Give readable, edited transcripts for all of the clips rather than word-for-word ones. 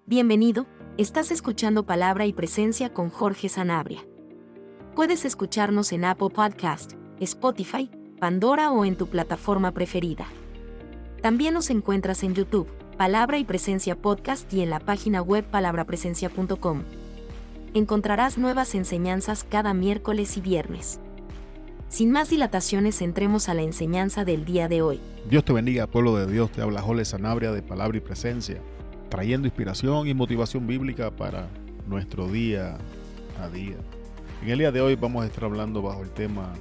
Bienvenido, estás escuchando Palabra y Presencia con Jorge Sanabria. Puedes escucharnos en Apple Podcast, Spotify, Pandora o en tu plataforma preferida. También nos encuentras en YouTube, Palabra y Presencia Podcast y en la página web palabrapresencia.com. Encontrarás nuevas enseñanzas cada miércoles y viernes. Sin más dilataciones, entremos a la enseñanza del día de hoy. Dios te bendiga, pueblo de Dios. Te habla Jorge Sanabria de Palabra y Presencia, trayendo inspiración y motivación bíblica para nuestro día a día. En el día de hoy vamos a estar hablando bajo el tema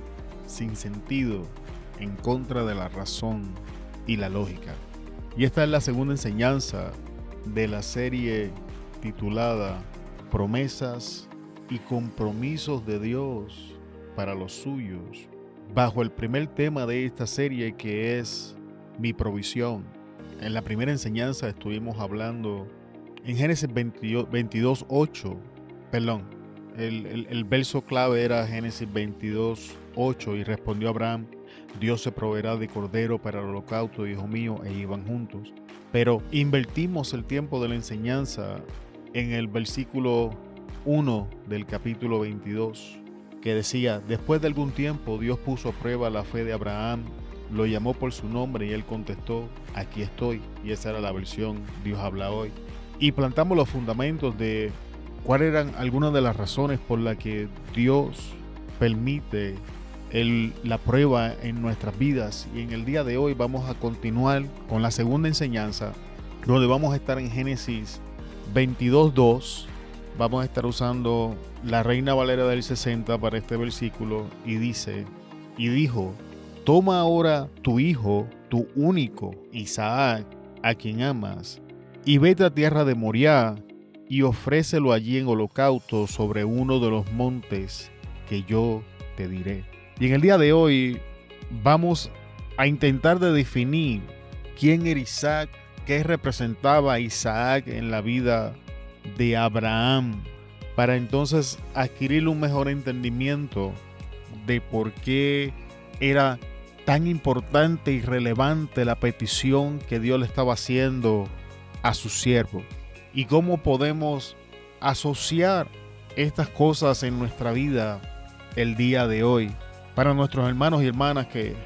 sin sentido, en contra de la razón y la lógica. Y esta es la segunda enseñanza de la serie titulada Promesas y compromisos de Dios para los suyos, bajo el primer tema de esta serie, que es mi provisión. En la primera enseñanza estuvimos hablando en Génesis 22:8, el verso clave era Génesis 22:8, y respondió Abraham: Dios se proveerá de cordero para el holocausto, hijo mío, e iban juntos. Pero invertimos el tiempo de la enseñanza en el versículo 1 del capítulo 22, que decía: después de algún tiempo Dios puso a prueba la fe de Abraham, lo llamó por su nombre y él contestó: aquí estoy. Y esa era la versión Dios habla hoy. Y plantamos los fundamentos de cuáles eran algunas de las razones por las que Dios permite la prueba en nuestras vidas. Y en el día de hoy vamos a continuar con la segunda enseñanza, donde vamos a estar en Génesis 22:2. Vamos a estar usando la Reina Valera del 60 para este versículo, y dice: y dijo, toma ahora tu hijo, tu único, Isaac, a quien amas, y vete a tierra de Moriah, y ofrécelo allí en holocausto sobre uno de los montes que yo te diré. Y en el día de hoy vamos a intentar de definir quién era Isaac, qué representaba Isaac en la vida de Abraham, para entonces adquirir un mejor entendimiento de por qué era tan importante y relevante la petición que Dios le estaba haciendo a su siervo, y cómo podemos asociar estas cosas en nuestra vida el día de hoy. Para nuestros hermanos y hermanas que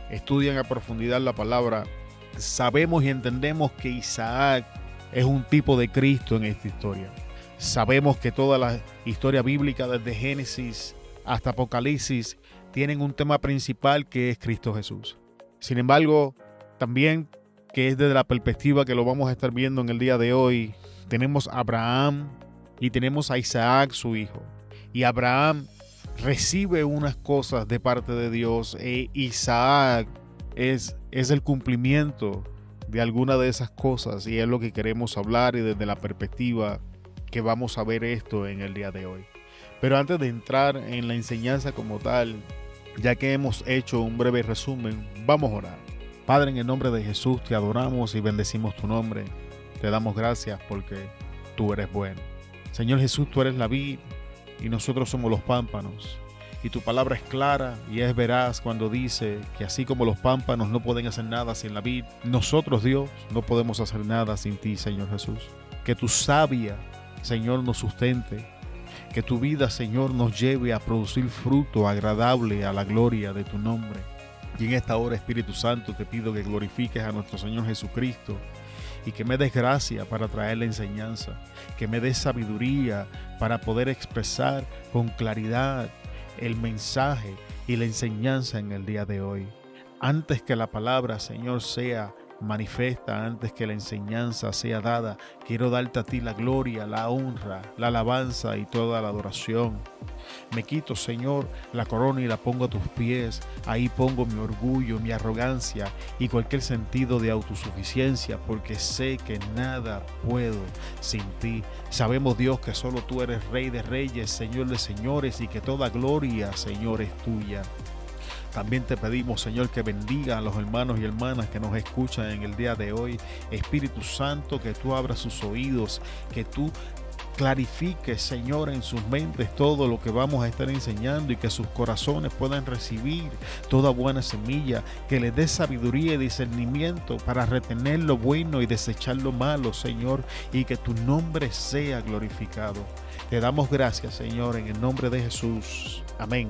estudian a profundidad la palabra, sabemos y entendemos que Isaac es un tipo de Cristo en esta historia. Sabemos que toda la historia bíblica, desde Génesis hasta Apocalipsis, tienen un tema principal, que es Cristo Jesús. Sin embargo, también, que es desde la perspectiva que lo vamos a estar viendo en el día de hoy, tenemos a Abraham y tenemos a Isaac, su hijo. Y Abraham recibe unas cosas de parte de Dios, e Isaac es el cumplimiento de alguna de esas cosas, y es lo que queremos hablar, y desde la perspectiva que vamos a ver esto en el día de hoy. Pero antes de entrar en la enseñanza como tal, ya que hemos hecho un breve resumen, vamos a orar. Padre, en el nombre de Jesús te adoramos y bendecimos tu nombre. Te damos gracias porque tú eres bueno. Señor Jesús, tú eres la vid y nosotros somos los pámpanos. Y tu palabra es clara y es veraz cuando dice que así como los pámpanos no pueden hacer nada sin la vid, nosotros, Dios, no podemos hacer nada sin ti, Señor Jesús. Que tu savia, Señor, nos sustente. Que tu vida, Señor, nos lleve a producir fruto agradable a la gloria de tu nombre. Y en esta hora, Espíritu Santo, te pido que glorifiques a nuestro Señor Jesucristo, y que me des gracia para traer la enseñanza, que me des sabiduría para poder expresar con claridad el mensaje y la enseñanza en el día de hoy. Antes que la palabra, Señor, sea manifiesta, antes que la enseñanza sea dada, quiero darte a ti la gloria, la honra, la alabanza y toda la adoración. Me quito, Señor, la corona y la pongo a tus pies. Ahí pongo mi orgullo, mi arrogancia y cualquier sentido de autosuficiencia, porque sé que nada puedo sin ti. Sabemos, Dios, que solo tú eres Rey de reyes, Señor de señores, y que toda gloria, Señor, es tuya. También te pedimos, Señor, que bendiga a los hermanos y hermanas que nos escuchan en el día de hoy. Espíritu Santo, que tú abras sus oídos, que tú clarifique, Señor, en sus mentes todo lo que vamos a estar enseñando y que sus corazones puedan recibir toda buena semilla, que les dé sabiduría y discernimiento para retener lo bueno y desechar lo malo, Señor, y que tu nombre sea glorificado. Te damos gracias, Señor, en el nombre de Jesús. Amén.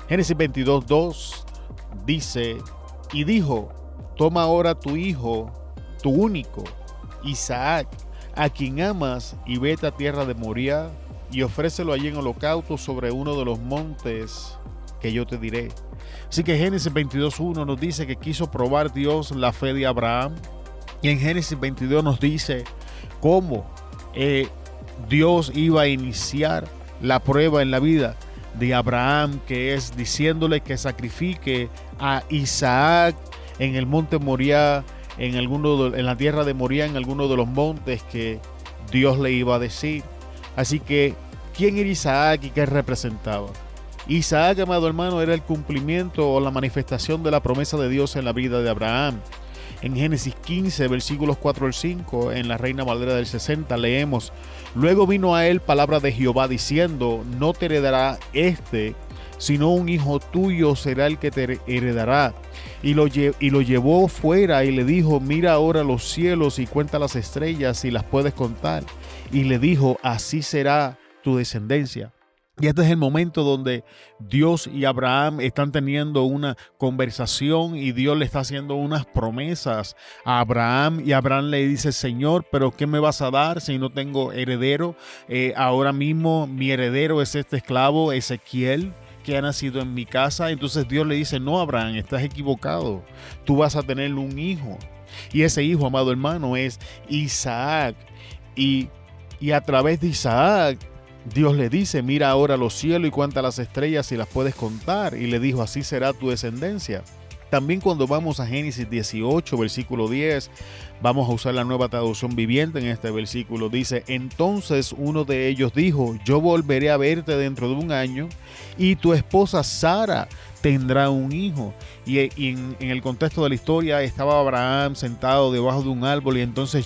Génesis 22:2 dice, y dijo, toma ahora tu hijo, tu único, Isaac, a quien amas, y vete a tierra de Moriah, y ofrécelo allí en holocausto sobre uno de los montes que yo te diré. Así que Génesis 22:1 nos dice que quiso probar Dios la fe de Abraham, y en Génesis 22 nos dice cómo Dios iba a iniciar la prueba en la vida de Abraham, que es diciéndole que sacrifique a Isaac en el monte Moriah, en la tierra de Moriah, en alguno de los montes que Dios le iba a decir. Así que, ¿quién era Isaac y qué representaba? Isaac, amado hermano, era el cumplimiento o la manifestación de la promesa de Dios en la vida de Abraham. En Génesis 15, versículos 4 al 5, en la Reina Valera del 60, leemos: luego vino a él palabra de Jehová diciendo, no te heredará sino un hijo tuyo será el que te heredará. Y lo llevó fuera y le dijo, mira ahora los cielos y cuenta las estrellas si las puedes contar. Y le dijo, así será tu descendencia. Y este es el momento donde Dios y Abraham están teniendo una conversación y Dios le está haciendo unas promesas a Abraham. Y Abraham le dice, Señor, ¿pero qué me vas a dar si no tengo heredero? Ahora mismo mi heredero es este esclavo, Ezequiel, que ha nacido en mi casa. Entonces Dios le dice, no, Abraham, estás equivocado. Tú vas a tener un hijo. Y ese hijo, amado hermano, es Isaac. Y a través de Isaac, Dios le dice, mira ahora los cielos y cuenta las estrellas si las puedes contar. Y le dijo, así será tu descendencia. También cuando vamos a Génesis 18, versículo 10, vamos a usar la Nueva Traducción Viviente en este versículo. Dice, entonces uno de ellos dijo, yo volveré a verte dentro de un año y tu esposa Sara tendrá un hijo. Y en el contexto de la historia estaba Abraham sentado debajo de un árbol y entonces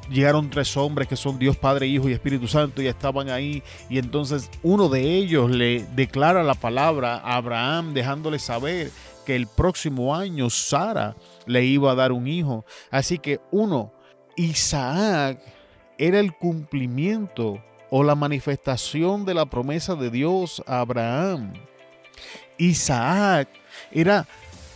llegaron tres hombres que son Dios Padre, Hijo y Espíritu Santo y estaban ahí, y entonces uno de ellos le declara la palabra a Abraham dejándole saber que el próximo año Sara le iba a dar un hijo. Así que Isaac era el cumplimiento o la manifestación de la promesa de Dios a Abraham. Isaac era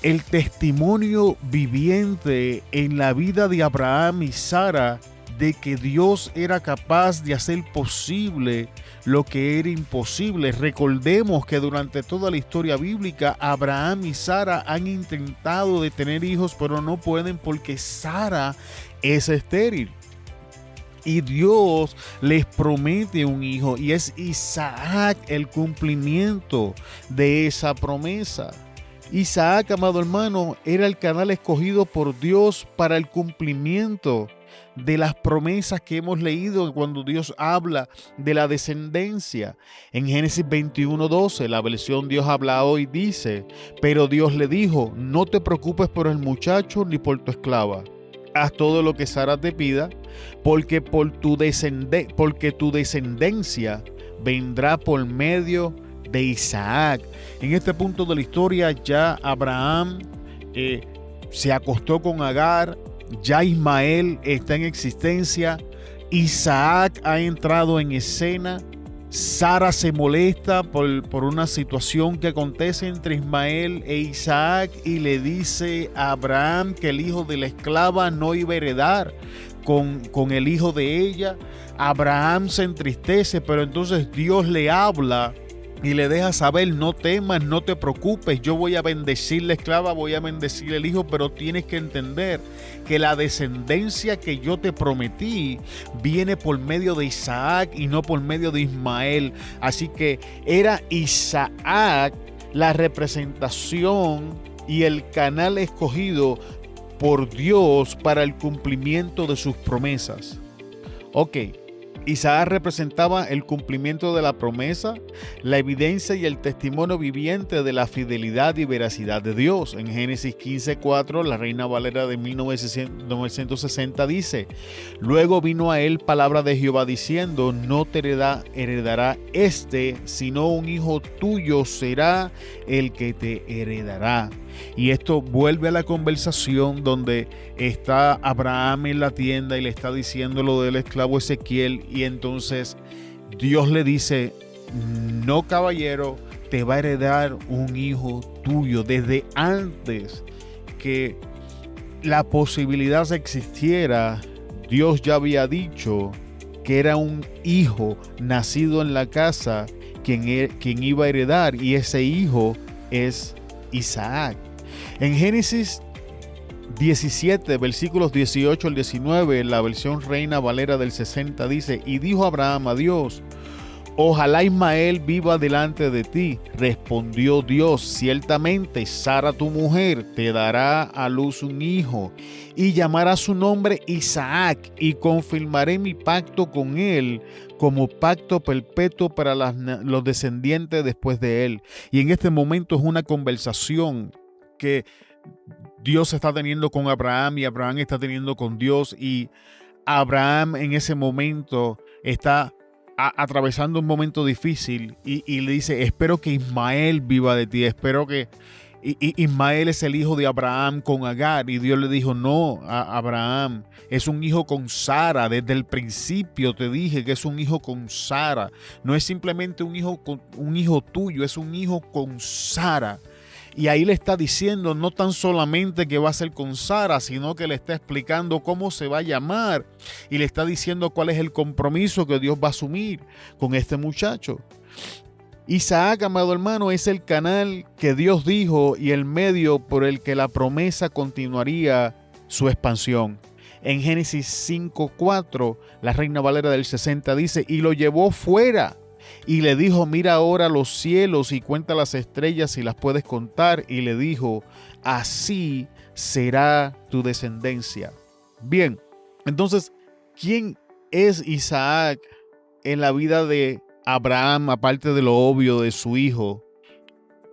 el testimonio viviente en la vida de Abraham y Sara de que Dios era capaz de hacer posible lo que era imposible. Recordemos que durante toda la historia bíblica, Abraham y Sara han intentado de tener hijos, pero no pueden porque Sara es estéril. Y Dios les promete un hijo y es Isaac el cumplimiento de esa promesa. Isaac, amado hermano, era el canal escogido por Dios para el cumplimiento de las promesas que hemos leído cuando Dios habla de la descendencia. En Génesis 21:12, la versión Dios habla hoy dice, pero Dios le dijo, no te preocupes por el muchacho ni por tu esclava. Haz todo lo que Sara te pida, porque tu descendencia vendrá por medio de Isaac. En este punto de la historia ya Abraham se acostó con Agar, ya Ismael está en existencia, Isaac ha entrado en escena, Sara se molesta por una situación que acontece entre Ismael e Isaac y le dice a Abraham que el hijo de la esclava no iba a heredar con el hijo de ella. Abraham se entristece, pero entonces Dios le habla y le deja saber, no temas, no te preocupes, yo voy a bendecir la esclava, voy a bendecir el hijo, pero tienes que entender que la descendencia que yo te prometí viene por medio de Isaac y no por medio de Ismael. Así que era Isaac la representación y el canal escogido por Dios para el cumplimiento de sus promesas. Ok, Isaac representaba el cumplimiento de la promesa, la evidencia y el testimonio viviente de la fidelidad y veracidad de Dios. En Génesis 15:4, la Reina Valera de 1960 dice: luego vino a él palabra de Jehová diciendo: no te heredará sino un hijo tuyo será el que te heredará. Y esto vuelve a la conversación donde está Abraham en la tienda y le está diciendo lo del esclavo Ezequiel, y entonces Dios le dice: no, caballero, te va a heredar un hijo tuyo. Desde antes que la posibilidad existiera, Dios ya había dicho que era un hijo nacido en la casa quien iba a heredar, y ese hijo es Isaac. En Génesis 17, versículos 18 al 19, la versión Reina Valera del 60 dice: y dijo Abraham a Dios: ojalá Ismael viva delante de ti. Respondió Dios: ciertamente Sara tu mujer te dará a luz un hijo, y llamará su nombre Isaac, y confirmaré mi pacto con él como pacto perpetuo para los descendientes después de él. Y en este momento es una conversación que Dios está teniendo con Abraham y Abraham está teniendo con Dios, y Abraham en ese momento está atravesando un momento difícil y le dice: espero que Ismael viva de ti, espero que Ismael es el hijo de Abraham con Agar. Y Dios le dijo: no, Abraham, es un hijo con Sara. Desde el principio te dije que es un hijo con Sara. No es simplemente un hijo tuyo, es un hijo con Sara. Y ahí le está diciendo no tan solamente que va a ser con Sara, sino que le está explicando cómo se va a llamar. Y le está diciendo cuál es el compromiso que Dios va a asumir con este muchacho. Isaac, amado hermano, es el canal que Dios dijo y el medio por el que la promesa continuaría su expansión. En Génesis 5:4, la Reina Valera del 60 dice: y lo llevó fuera y le dijo: mira ahora los cielos y cuenta las estrellas si las puedes contar. Y le dijo: así será tu descendencia. Bien, entonces, ¿quién es Isaac en la vida de Abraham, aparte de lo obvio de su hijo?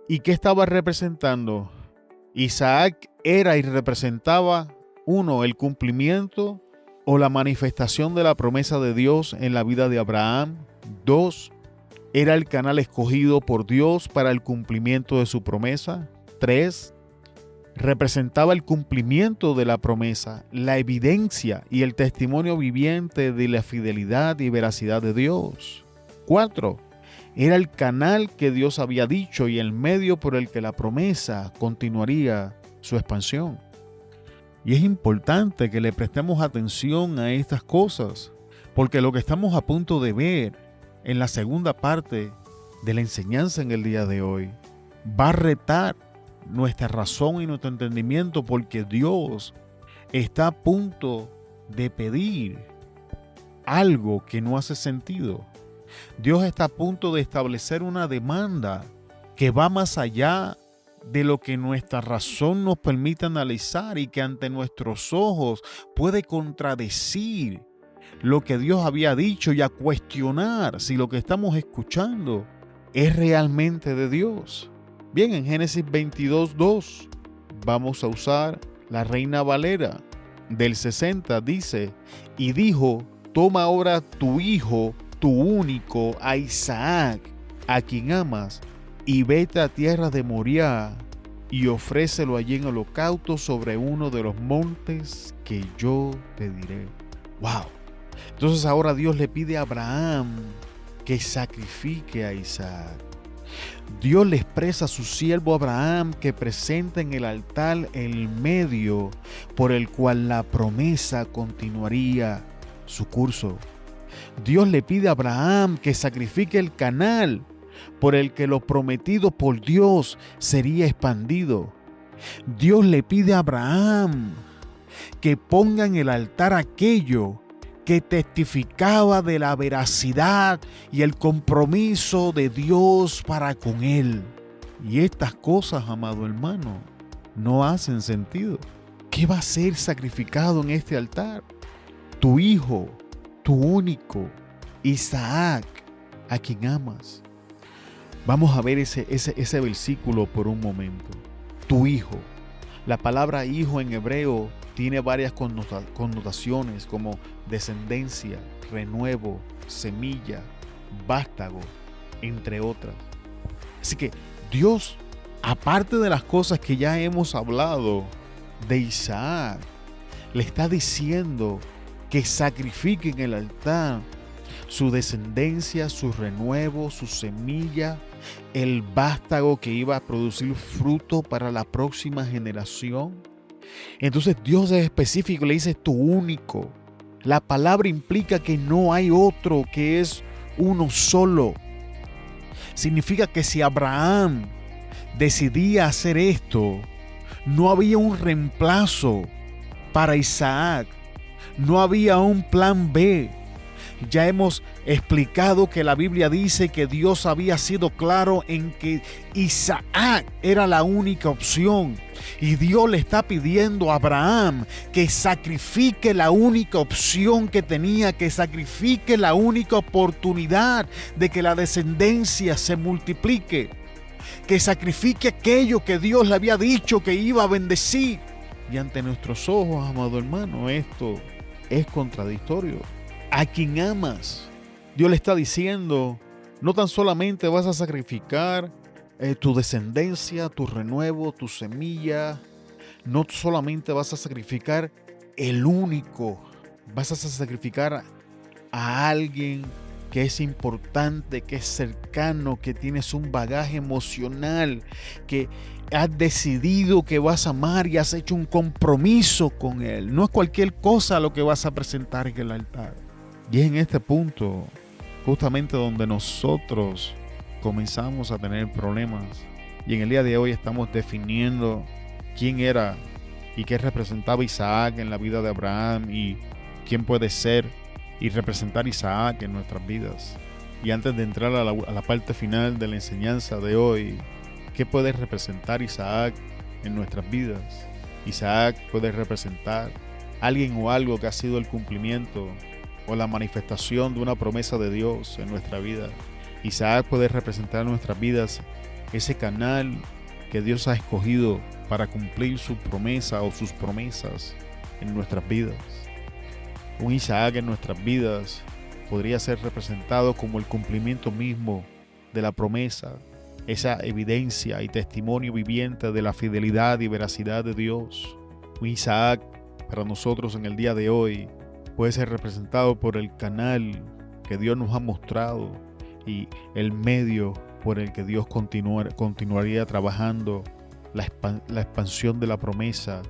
¿Y qué estaba representando? Isaac era y representaba, uno, el cumplimiento o la manifestación de la promesa de Dios en la vida de Abraham. Dos, era el canal escogido por Dios para el cumplimiento de su promesa. 3. Representaba el cumplimiento de la promesa, la evidencia y el testimonio viviente de la fidelidad y veracidad de Dios. 4. Era el canal que Dios había dicho y el medio por el que la promesa continuaría su expansión. Y es importante que le prestemos atención a estas cosas, porque lo que estamos a punto de ver en la segunda parte de la enseñanza en el día de hoy va a retar nuestra razón y nuestro entendimiento, porque Dios está a punto de pedir algo que no hace sentido. Dios está a punto de establecer una demanda que va más allá de lo que nuestra razón nos permite analizar y que ante nuestros ojos puede contradecir lo que Dios había dicho y a cuestionar si lo que estamos escuchando es realmente de Dios. Bien, en Génesis 22:2 vamos a usar la Reina Valera del 60, dice: y dijo: toma ahora tu hijo, tu único, a Isaac, a quien amas, y vete a tierra de Moriah y ofrécelo allí en holocausto sobre uno de los montes que yo te diré. ¡Wow! Entonces ahora Dios le pide a Abraham que sacrifique a Isaac. Dios le expresa a su siervo Abraham que presente en el altar el medio por el cual la promesa continuaría su curso. Dios le pide a Abraham que sacrifique el canal por el que lo prometido por Dios sería expandido. Dios le pide a Abraham que ponga en el altar aquello que testificaba de la veracidad y el compromiso de Dios para con él. Y estas cosas, amado hermano, no hacen sentido. ¿Qué va a ser sacrificado en este altar? Tu hijo, tu único, Isaac, a quien amas. Vamos a ver ese versículo por un momento. Tu hijo. La palabra hijo en hebreo tiene varias connotaciones como descendencia, renuevo, semilla, vástago, entre otras. Así que Dios, aparte de las cosas que ya hemos hablado de Isaac, le está diciendo que sacrifique en el altar su descendencia, su renuevo, su semilla, el vástago que iba a producir fruto para la próxima generación. Entonces Dios es específico, le dice tu único. La palabra implica que no hay otro, que es uno solo. Significa que si Abraham decidía hacer esto, no había un reemplazo para Isaac, no había un plan B. Ya hemos explicado que la Biblia dice que Dios había sido claro en que Isaac era la única opción. Y Dios le está pidiendo a Abraham que sacrifique la única opción que tenía, que sacrifique la única oportunidad de que la descendencia se multiplique, que sacrifique aquello que Dios le había dicho que iba a bendecir. Y ante nuestros ojos, amado hermano, esto es contradictorio. A quien amas, Dios le está diciendo, no tan solamente vas a sacrificar tu descendencia, tu renuevo, tu semilla, no solamente vas a sacrificar el único, vas a sacrificar a alguien que es importante, que es cercano, que tienes un bagaje emocional, que has decidido que vas a amar y has hecho un compromiso con él. No es cualquier cosa lo que vas a presentar en el altar. Y es en este punto justamente donde nosotros comenzamos a tener problemas. Y en el día de hoy estamos definiendo quién era y qué representaba Isaac en la vida de Abraham y quién puede ser y representar Isaac en nuestras vidas. Y antes de entrar a la parte final de la enseñanza de hoy, ¿qué puede representar Isaac en nuestras vidas? Isaac puede representar alguien o algo que ha sido el cumplimiento o la manifestación de una promesa de Dios en nuestra vida. Isaac puede representar en nuestras vidas ese canal que Dios ha escogido para cumplir su promesa o sus promesas en nuestras vidas. Un Isaac en nuestras vidas podría ser representado como el cumplimiento mismo de la promesa, esa evidencia y testimonio viviente de la fidelidad y veracidad de Dios. Un Isaac para nosotros en el día de hoy puede ser representado por el canal que Dios nos ha mostrado y el medio por el que Dios continuaría trabajando la expansión de la promesa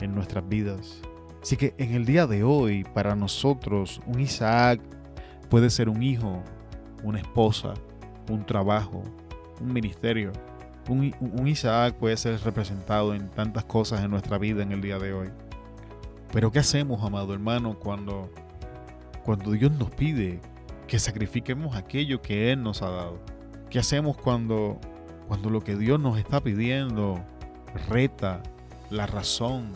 en nuestras vidas. Así que en el día de hoy, para nosotros, un Isaac puede ser un hijo, una esposa, un trabajo, un ministerio. Un Isaac puede ser representado en tantas cosas en nuestra vida en el día de hoy. Pero ¿qué hacemos, amado hermano, cuando Dios nos pide que sacrifiquemos aquello que Él nos ha dado? ¿Qué hacemos cuando lo que Dios nos está pidiendo reta la razón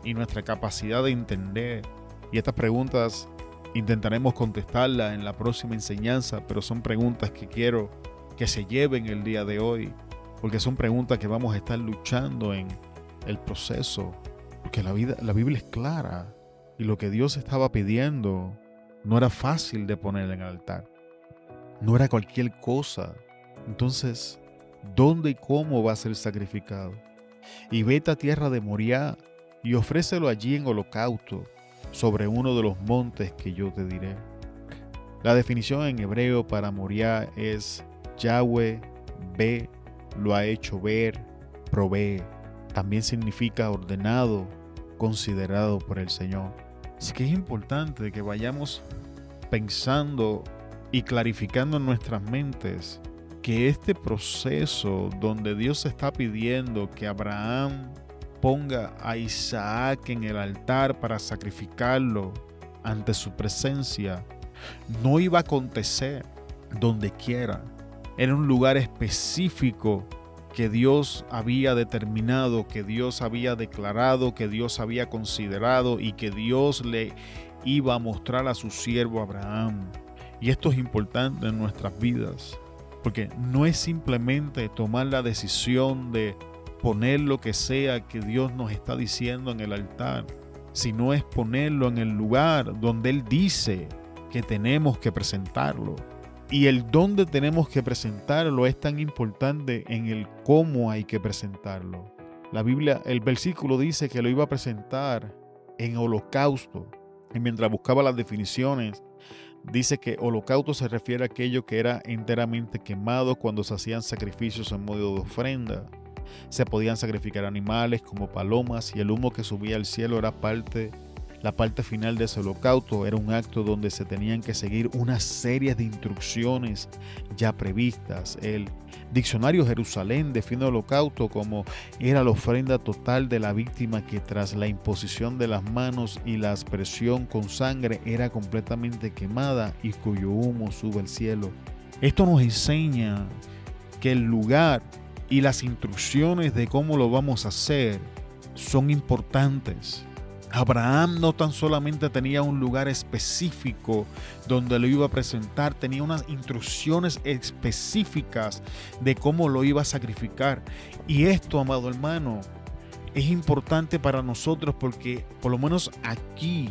y nuestra capacidad de entender? Y estas preguntas intentaremos contestarlas en la próxima enseñanza, pero son preguntas que quiero que se lleven el día de hoy, porque son preguntas que vamos a estar luchando en el proceso. Porque la Biblia es clara y lo que Dios estaba pidiendo no era fácil de poner en el altar. No era cualquier cosa. Entonces, ¿dónde y cómo va a ser sacrificado? Y vete a tierra de Moriah y ofrécelo allí en holocausto sobre uno de los montes que yo te diré. La definición en hebreo para Moriah es Yahweh ve, lo ha hecho ver, provee. También significa ordenado, considerado por el Señor. Así que es importante que vayamos pensando y clarificando en nuestras mentes que este proceso donde Dios está pidiendo que Abraham ponga a Isaac en el altar para sacrificarlo ante su presencia, no iba a acontecer donde quiera. Era un lugar específico que Dios había determinado, que Dios había declarado, que Dios había considerado y que Dios le iba a mostrar a su siervo Abraham. Y esto es importante en nuestras vidas, porque no es simplemente tomar la decisión de poner lo que sea que Dios nos está diciendo en el altar, sino es ponerlo en el lugar donde Él dice que tenemos que presentarlo. Y el dónde tenemos que presentarlo es tan importante en el cómo hay que presentarlo. La Biblia, el versículo dice que lo iba a presentar en holocausto. Y mientras buscaba las definiciones, dice que holocausto se refiere a aquello que era enteramente quemado cuando se hacían sacrificios en modo de ofrenda. Se podían sacrificar animales como palomas y el humo que subía al cielo era la parte final de ese holocausto. Era un acto donde se tenían que seguir una serie de instrucciones ya previstas. El diccionario Jerusalén define holocausto como era la ofrenda total de la víctima que tras la imposición de las manos y la aspersión con sangre era completamente quemada y cuyo humo sube al cielo. Esto nos enseña que el lugar y las instrucciones de cómo lo vamos a hacer son importantes. Abraham no tan solamente tenía un lugar específico donde lo iba a presentar, tenía unas instrucciones específicas de cómo lo iba a sacrificar. Y esto, amado hermano, es importante para nosotros porque por lo menos aquí,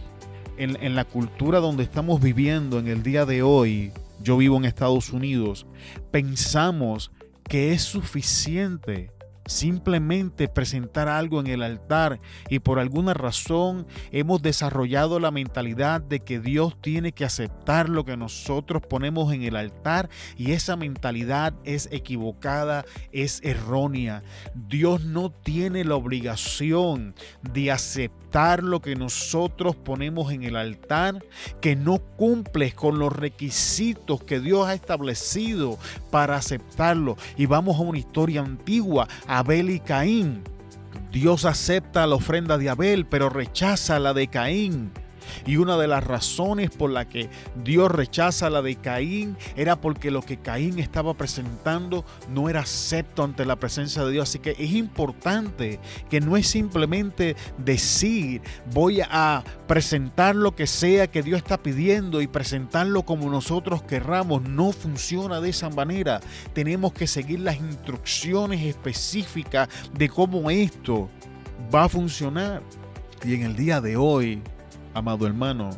en la cultura donde estamos viviendo en el día de hoy, yo vivo en Estados Unidos, pensamos que es suficiente simplemente presentar algo en el altar y por alguna razón hemos desarrollado la mentalidad de que Dios tiene que aceptar lo que nosotros ponemos en el altar y esa mentalidad es equivocada, es errónea. Dios no tiene la obligación de aceptar lo que nosotros ponemos en el altar que no cumples con los requisitos que Dios ha establecido para aceptarlo. Y vamos a una historia antigua, Abel y Caín. Dios acepta la ofrenda de Abel, pero rechaza la de Caín. Y una de las razones por la que Dios rechaza la de Caín era porque lo que Caín estaba presentando no era acepto ante la presencia de Dios. Así que es importante que no es simplemente decir voy a presentar lo que sea que Dios está pidiendo y presentarlo como nosotros querramos. No funciona de esa manera. Tenemos que seguir las instrucciones específicas de cómo esto va a funcionar. Y en el día de hoy, amado hermano,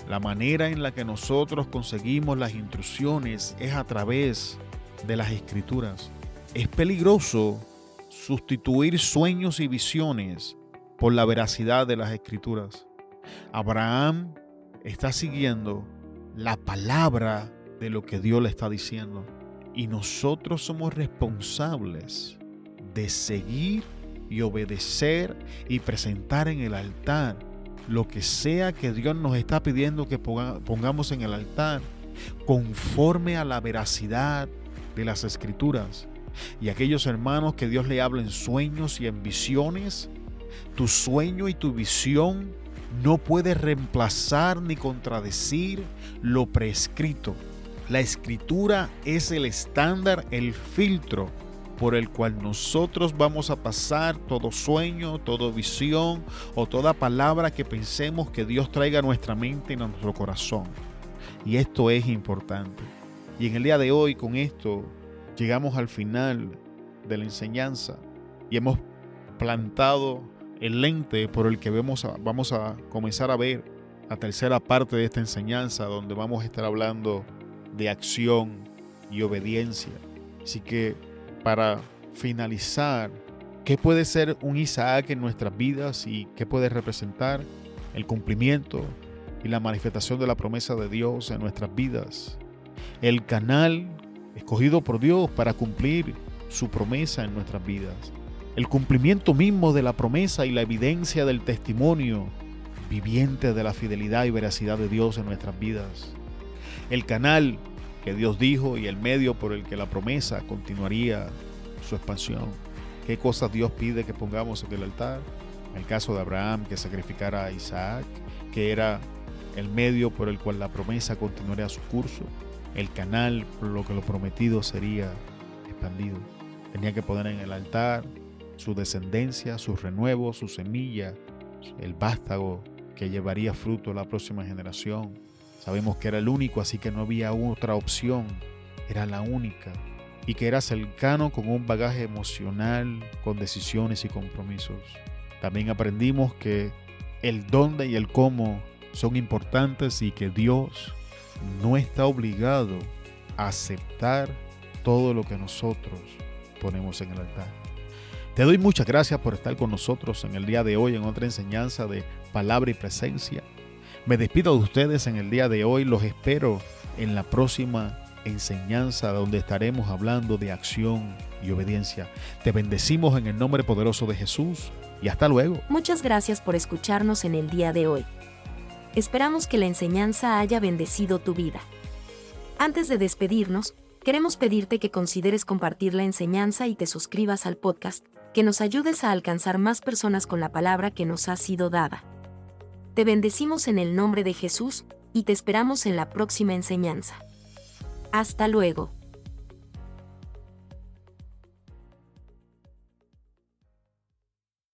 la manera en la que nosotros conseguimos las instrucciones es a través de las Escrituras. Es peligroso sustituir sueños y visiones por la veracidad de las Escrituras. Abraham está siguiendo la palabra de lo que Dios le está diciendo y nosotros somos responsables de seguir y obedecer y presentar en el altar lo que sea que Dios nos está pidiendo que pongamos en el altar, conforme a la veracidad de las Escrituras. Y aquellos hermanos que Dios le habla en sueños y en visiones, tu sueño y tu visión no puede reemplazar ni contradecir lo prescrito. La Escritura es el estándar, el filtro por el cual nosotros vamos a pasar todo sueño, toda visión o toda palabra que pensemos que Dios traiga a nuestra mente y a nuestro corazón. Y esto es importante. Y en el día de hoy, con esto, llegamos al final de la enseñanza y hemos plantado el lente por el que vamos a comenzar a ver la tercera parte de esta enseñanza, donde vamos a estar hablando de acción y obediencia. Así que para finalizar, ¿qué puede ser un Isaac en nuestras vidas y qué puede representar el cumplimiento y la manifestación de la promesa de Dios en nuestras vidas? El canal escogido por Dios para cumplir su promesa en nuestras vidas. El cumplimiento mismo de la promesa y la evidencia del testimonio viviente de la fidelidad y veracidad de Dios en nuestras vidas. El canal que Dios dijo y el medio por el que la promesa continuaría su expansión. ¿Qué cosas Dios pide que pongamos en el altar? En el caso de Abraham, que sacrificara a Isaac, que era el medio por el cual la promesa continuaría su curso, el canal por lo que lo prometido sería expandido. Tenía que poner en el altar su descendencia, su renuevo, su semilla, el vástago que llevaría fruto a la próxima generación. Sabemos que era el único, así que no había otra opción. Era la única. Y que era cercano con un bagaje emocional, con decisiones y compromisos. También aprendimos que el dónde y el cómo son importantes y que Dios no está obligado a aceptar todo lo que nosotros ponemos en el altar. Te doy muchas gracias por estar con nosotros en el día de hoy en otra enseñanza de palabra y presencia. Me despido de ustedes en el día de hoy. Los espero en la próxima enseñanza donde estaremos hablando de acción y obediencia. Te bendecimos en el nombre poderoso de Jesús y hasta luego. Muchas gracias por escucharnos en el día de hoy. Esperamos que la enseñanza haya bendecido tu vida. Antes de despedirnos, queremos pedirte que consideres compartir la enseñanza y te suscribas al podcast, que nos ayudes a alcanzar más personas con la palabra que nos ha sido dada. Te bendecimos en el nombre de Jesús y te esperamos en la próxima enseñanza. Hasta luego.